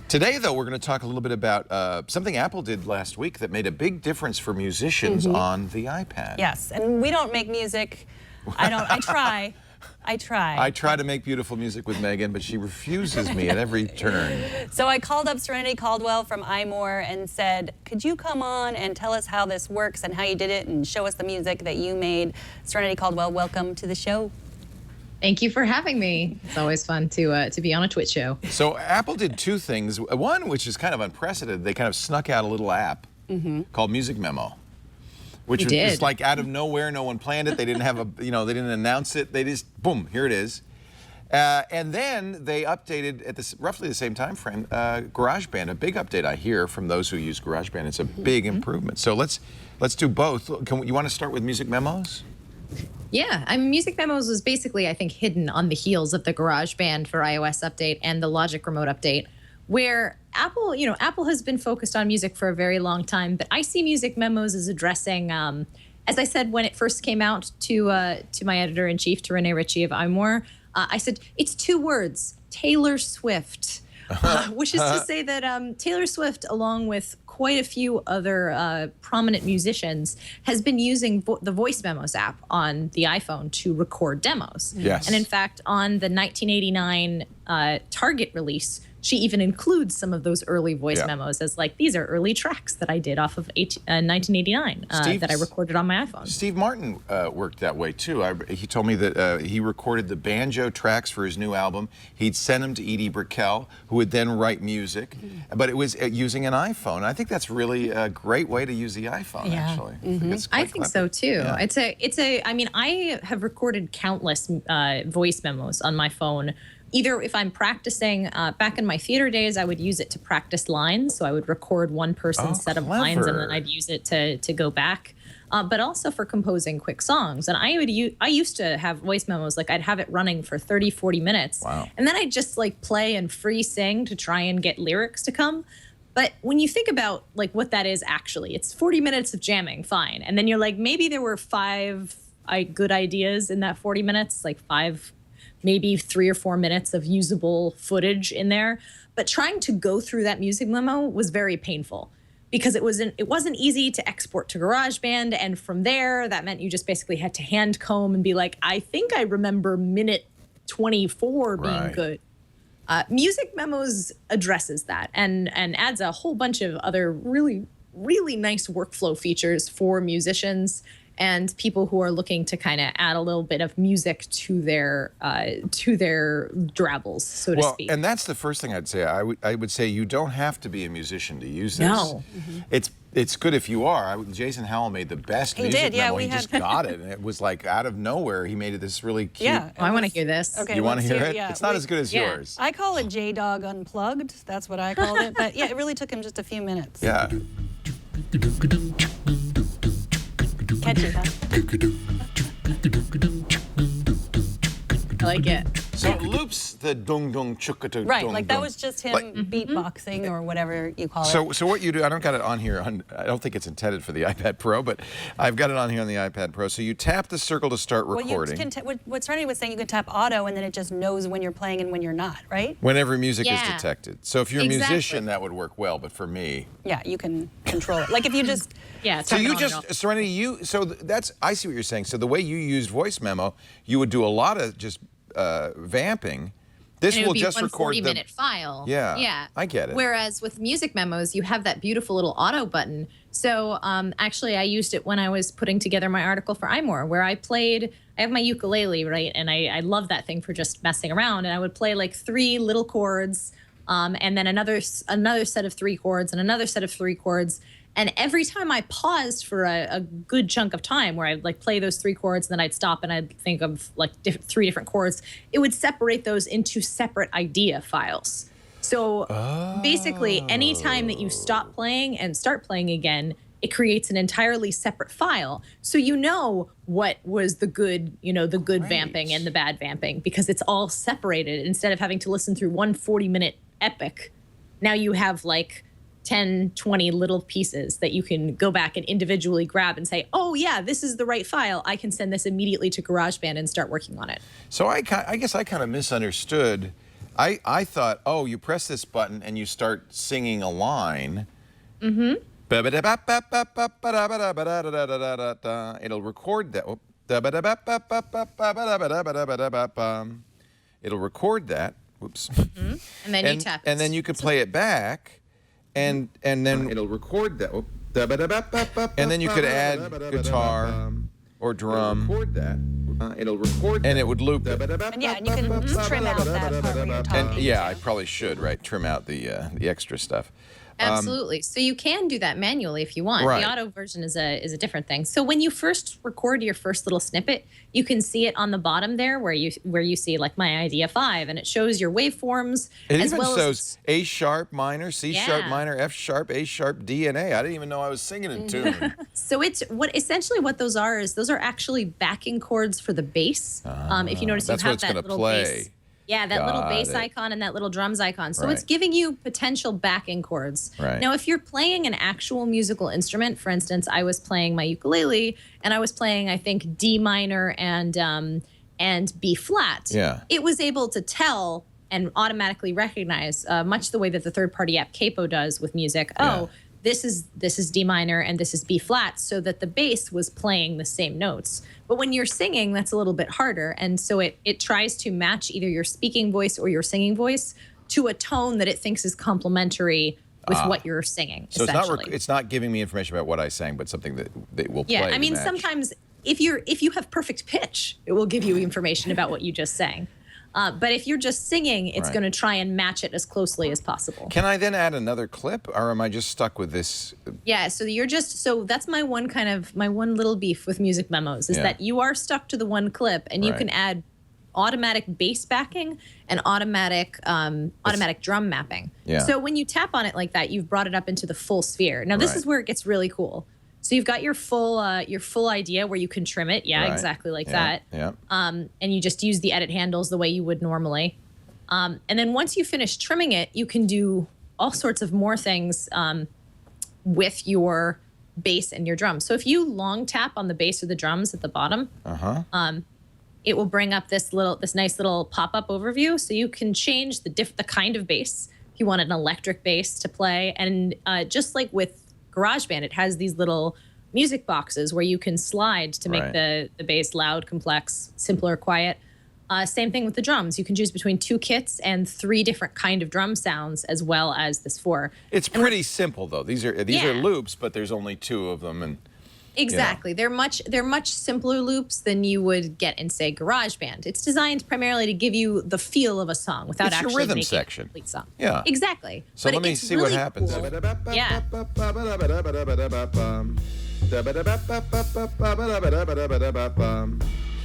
Today, though, we're going to talk a little bit about something Apple did last week that made a big difference for musicians on the iPad. Yes, and we don't make music. I try. I try to make beautiful music with Megan, but she refuses me at every turn. So I called up Serenity Caldwell from iMore and said, could you come on and tell us how this works and how you did it and show us the music that you made? Serenity Caldwell, welcome to the show. Thank you for having me. It's always fun to be on a TWiT show. So Apple did two things. One, which is kind of unprecedented, they kind of snuck out a little app called Music Memo, which was just like out of nowhere. No one planned it. They didn't have a, they didn't announce it. They just, boom, here it is. And then they updated at this roughly the same time frame, GarageBand, a big update I hear from those who use GarageBand. It's a big improvement. So let's do both. You want to start with Music Memos? Yeah, Music Memos was basically, I think, hidden on the heels of the GarageBand for iOS update and the Logic Remote update, where Apple, Apple has been focused on music for a very long time, but I see Music Memos as addressing, as I said when it first came out to my editor-in-chief, to Renee Ritchie of iMore, I said, it's two words, Taylor Swift, which is to say that Taylor Swift, along with quite a few other prominent musicians, has been using the Voice Memos app on the iPhone to record demos. Yes. And in fact, on the 1989 Target release, she even includes some of those early voice memos as like, these are early tracks that I did off of 1989 that I recorded on my iPhone. Steve Martin worked that way too. He told me that he recorded the banjo tracks for his new album. He'd send them to Edie Brickell, who would then write music, but it was using an iPhone. I think that's really a great way to use the iPhone, actually. I think so too. Yeah. I mean, I have recorded countless voice memos on my phone. Either if I'm practicing, back in my theater days, I would use it to practice lines. So I would record one person's set of lines and then I'd use it to go back. But also for composing quick songs. And I used to have voice memos, like I'd have it running for 30, 40 minutes. Wow. And then I'd just like play and free sing to try and get lyrics to come. But when you think about like what that is actually, it's 40 minutes of jamming, fine. And then you're like, maybe there were 5 good ideas in that 40 minutes, like 5, maybe 3 or 4 minutes of usable footage in there. But trying to go through that music memo was very painful because it wasn't easy to export to GarageBand. And from there, that meant you just basically had to hand comb and be like, I think I remember minute 24 being good. Music Memos addresses that and adds a whole bunch of other really, really nice workflow features for musicians and people who are looking to kind of add a little bit of music to their drabbles, so to speak. And that's the first thing I'd say. I would say you don't have to be a musician to use this. No. It's good if you are. Jason Howell made the best music memo. He just got it, and it was like out of nowhere. He made it this really cute. Yeah, I want to hear this. Okay, you want to hear it? Yeah. It's not as good as yours. I call it J-Dog Unplugged. That's what I called it. But yeah, it really took him just a few minutes. Yeah. Catchy, huh? I like it. So it loops the dung dung chukka dung. Right, like that was just him beatboxing or whatever you call it. So what you do, I don't got it on here. I don't think it's intended for the iPad Pro, but I've got it on here on the iPad Pro. So you tap the circle to start recording. What Serenity was saying, you can tap auto and then it just knows when you're playing and when you're not, right? Whenever music is detected. So if you're a musician, that would work well, but for me. Yeah, you can control it. Like if you just... Yeah. So you just, Serenity, I see what you're saying. So the way you used Voice Memo, you would do a lot of just vamping. This will just record the 40-minute file. Yeah, yeah, I get it. Whereas with Music Memos, you have that beautiful little auto button. So actually, I used it when I was putting together my article for iMore, where I have my ukulele, right? And I love that thing for just messing around. And I would play like 3 little chords, and then another set of 3 chords, and another set of 3 chords. And every time I paused for a good chunk of time where I'd like play those 3 chords and then I'd stop and I'd think of like 3 different chords, it would separate those into separate idea files. So basically, anytime that you stop playing and start playing again, it creates an entirely separate file. So you know what was the good, the good vamping and the bad vamping because it's all separated. Instead of having to listen through one 40-minute epic, now you have like 10, 20 little pieces that you can go back and individually grab and say, oh yeah, this is the right file. I can send this immediately to GarageBand and start working on it. So I guess I kind of misunderstood I thought, oh, you press this button and you start singing a line. Mm-hmm. It'll record that. It'll record that. Whoops. Mm-hmm. And then you tap it. And then you could play it back, and then it'll record that. And then you could add guitar or drum. Record that. It'll record, and it would loop it. And yeah, and you can trim out that part where you're talking. And yeah, I probably should, right? Trim out the extra stuff. Absolutely. So you can do that manually if you want. Right. The auto version is a different thing. So when you first record your first little snippet, you can see it on the bottom there where you see like my idea 5, and it shows your waveforms. It even shows A sharp minor, C sharp Yeah. minor, F sharp, A sharp, D, and A. I didn't even know I was singing in tune. So it's essentially what those are actually backing chords for the bass. If you notice, you That's have what it's that gonna little play. bass. Yeah, that little Got bass it. icon and that little drums icon. So Right. it's giving you potential backing chords. Right. Now, if you're playing an actual musical instrument, for instance, I was playing my ukulele and I was playing, I think, D minor and B flat. Yeah. It was able to tell and automatically recognize, much the way that the third-party app Capo does with music. Yeah. Oh, this is D minor and this is B flat, so that the bass was playing the same notes. But when you're singing, that's a little bit harder, and so it tries to match either your speaking voice or your singing voice to a tone that it thinks is complementary with what you're singing. So essentially. it's not giving me information about what I sang, but something that will play. Yeah, I to mean, match. sometimes if you have perfect pitch, it will give you information about what you just sang. But if you're just singing, it's Right. going to try and match it as closely as possible. Can I then add another clip, or am I just stuck with this? Yeah, so that's my one little beef with music memos is Yeah. that you are stuck to the one clip, and you Right. can add automatic bass backing and automatic drum mapping. Yeah. So when you tap on it like that, you've brought it up into the full sphere. Now this Right. is where it gets really cool. So you've got your full idea where you can trim it, Right. exactly like Yeah, that. yeah. And you just use the edit handles the way you would normally. And then once you finish trimming it, you can do all sorts of more things with your bass and your drums. So if you long tap on the bass or the drums at the bottom, it will bring up this nice little pop-up overview. So you can change the kind of bass. If you want an electric bass to play, and just like with GarageBand, it has these little music boxes where you can slide to make Right. the bass loud, complex, simple, or quiet. Same thing with the drums. You can choose between 2 kits and 3 different kind of drum sounds, as well as this 4. It's pretty simple though. These are Yeah. loops, but there's only 2 of them, and Exactly. They're much simpler loops than you would get in, say, GarageBand. It's designed primarily to give you the feel of a song without It's your actually rhythm making section. a complete song. Yeah. Exactly. So But let me it's see what really happens. cool. Yeah.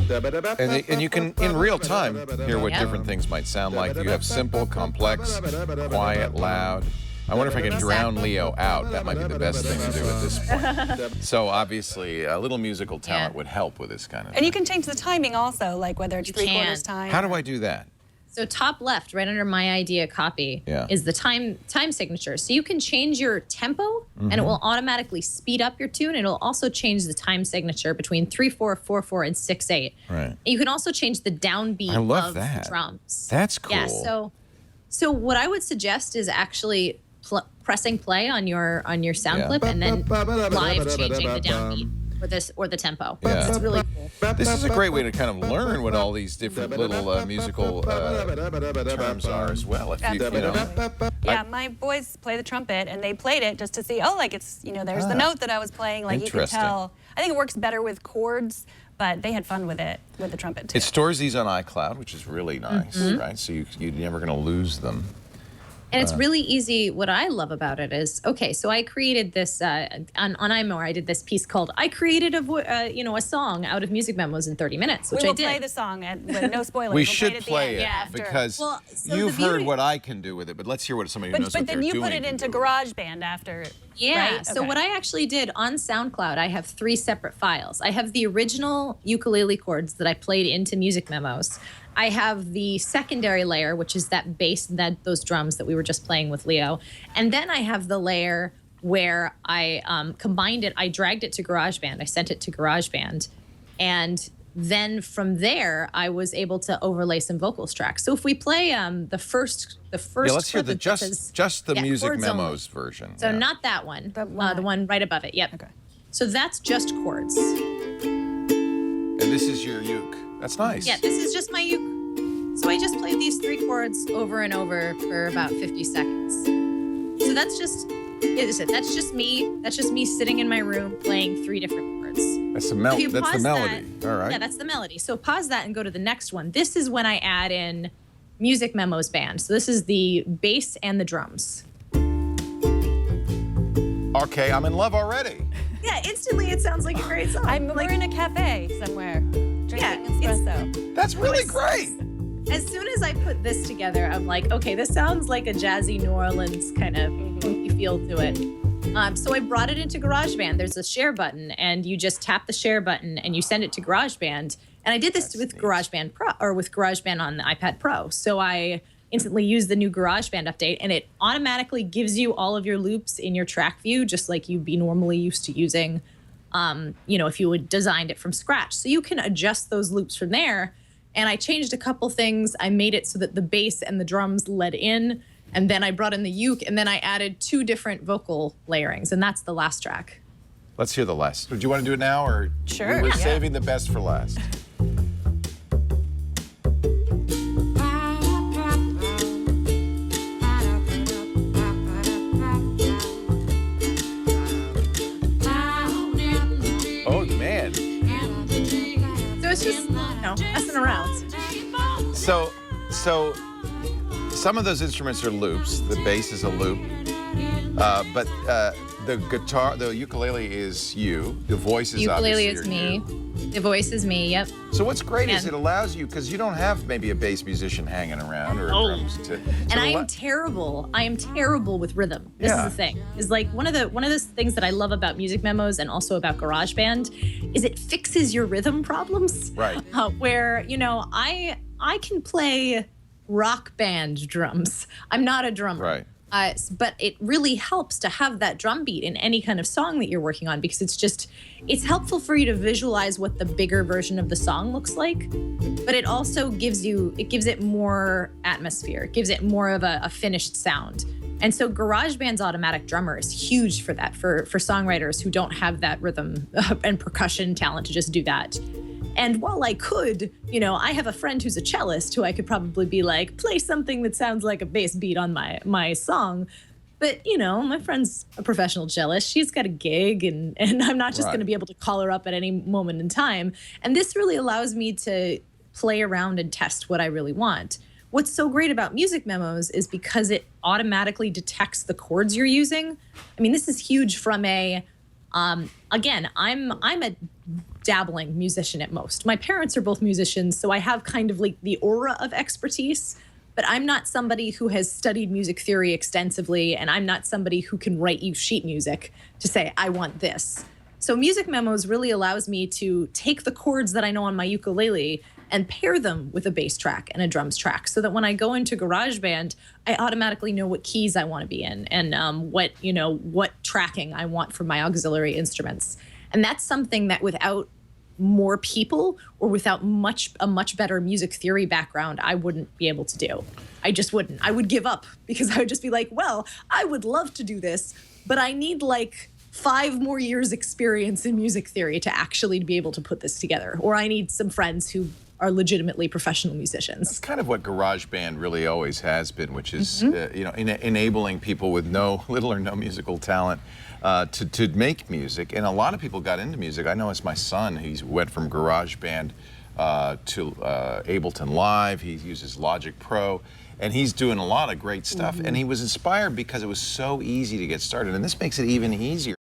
And you can, in real time, hear what Yeah. different things might sound like. You have simple, complex, quiet, loud. I wonder if I can drown Leo out. That might be the best thing to do at this point. So obviously, a little musical talent Yeah. would help with this kind of And thing. you can change the timing also, like whether it's You 3/4 can. time. How do I do that? So top left, right under my idea copy, Yeah. is the time signature. So you can change your tempo, and it will automatically speed up your tune. It'll also change the time signature between 3/4, 4/4, and 6/8. Right. And you can also change the downbeat I love of that. the drums. That's cool. Yeah. So what I would suggest is actually pressing play on your sound Yeah. clip and then live changing the downbeat or the tempo. Yeah. It's really cool. This is a great way to kind of learn what all these different little musical terms are as well. If you know. Absolutely. Yeah, my boys play the trumpet, and they played it just to see, oh, like it's, there's the note that I was playing. Like you can Interesting. tell. I think it works better with chords, but they had fun with it, with the trumpet too. It stores these on iCloud, which is really nice, Mm-hmm. right? So you're never going to lose them. And it's really easy. What I love about it is, okay, so I created this on iMore. I did this piece called "I created a song out of music memos in 30 minutes," which we I will did. play the song, but no spoilers. We We'll should at the play end, it yeah, after. because Well, so you've the heard beauty- what I can do with it, but let's hear what somebody who knows But what then they're you doing put it can into do. GarageBand after. Yeah. Right? So Okay. what I actually did on SoundCloud, I have 3 separate files. I have the original ukulele chords that I played into music memos. I have the secondary layer, which is that bass, those drums that we were just playing with Leo. And then I have the layer where I combined it. I dragged it to GarageBand. I sent it to GarageBand. And then from there, I was able to overlay some vocals tracks. So if we play the first Yeah, let's hear clip the that says- just the music chords memos version. So yeah. not that one, The one the one right above it. Yep. Okay. So that's just chords. And this is your uke. That's nice. Yeah, this is just my uke. So I just played these 3 chords over and over for about 50 seconds. So that's just, that's just me. That's just me sitting in my room playing 3 different chords. That's the If you that's the pause melody. that- All right. Yeah, that's the melody. So pause that and go to the next one. This is when I add in Music Memos band. So this is the bass and the drums. Okay, I'm in love already. Yeah, instantly it sounds like a great song. We're in a cafe somewhere drinking espresso. That's really great. As soon as I put this together, I'm like, okay, this sounds like a jazzy New Orleans kind of funky feel to it. So I brought it into GarageBand. There's a share button, and you just tap the share button, and you send it to GarageBand. And I did this with GarageBand Pro, or with GarageBand on the iPad Pro. So I instantly use the new GarageBand update, and it automatically gives you all of your loops in your track view, just like you'd be normally used to using, if you had designed it from scratch. So you can adjust those loops from there. And I changed a couple things. I made it so that the bass and the drums led in, and then I brought in the uke, and then I added 2 different vocal layerings, and that's the last track. Let's hear the last. Do you want to do it now, or Sure, we're yeah. saving the best for last? Oh man. So it's just, messing around. So some of those instruments are loops. The bass is a loop, but the guitar, the ukulele is you. The voice is Ukulele obviously is me. you. The voice is me, yep. So what's great is And- it allows you, because you don't have maybe a bass musician hanging around or a drums to. And I am terrible. I am terrible with rhythm. This Yeah. is the thing. Is like one of the things that I love about Music Memos and also about GarageBand is it fixes your rhythm problems. Right. Where I can play rock band drums. I'm not a drummer. Right. But it really helps to have that drum beat in any kind of song that you're working on, because it's helpful for you to visualize what the bigger version of the song looks like, but it also gives it more atmosphere. It gives it more of a finished sound. And so GarageBand's automatic drummer is huge for that, for songwriters who don't have that rhythm and percussion talent to just do that. And while I could, I have a friend who's a cellist who I could probably be like, play something that sounds like a bass beat on my song. But, my friend's a professional cellist. She's got a gig, and I'm not just going to be able to call her up at any moment in time. And this really allows me to play around and test what I really want. What's so great about Music Memos is because it automatically detects the chords you're using. I mean, this is huge from again, I'm a dabbling musician at most. My parents are both musicians, so I have kind of like the aura of expertise, but I'm not somebody who has studied music theory extensively, and I'm not somebody who can write you sheet music to say, I want this. So Music Memos really allows me to take the chords that I know on my ukulele and pair them with a bass track and a drums track, so that when I go into GarageBand, I automatically know what keys I want to be in and what tracking I want for my auxiliary instruments. And that's something that without more people or without a much better music theory background, I wouldn't be able to do. I just wouldn't. I would give up, because I would just be like, well, I would love to do this, but I need like 5 more years experience in music theory to actually be able to put this together. Or I need some friends who are legitimately professional musicians. That's kind of what GarageBand really always has been, which is enabling people with little or no musical talent to make music. And a lot of people got into music. I know it's my son. He went from GarageBand to Ableton Live. He uses Logic Pro, and he's doing a lot of great stuff. And he was inspired because it was so easy to get started. And this makes it even easier.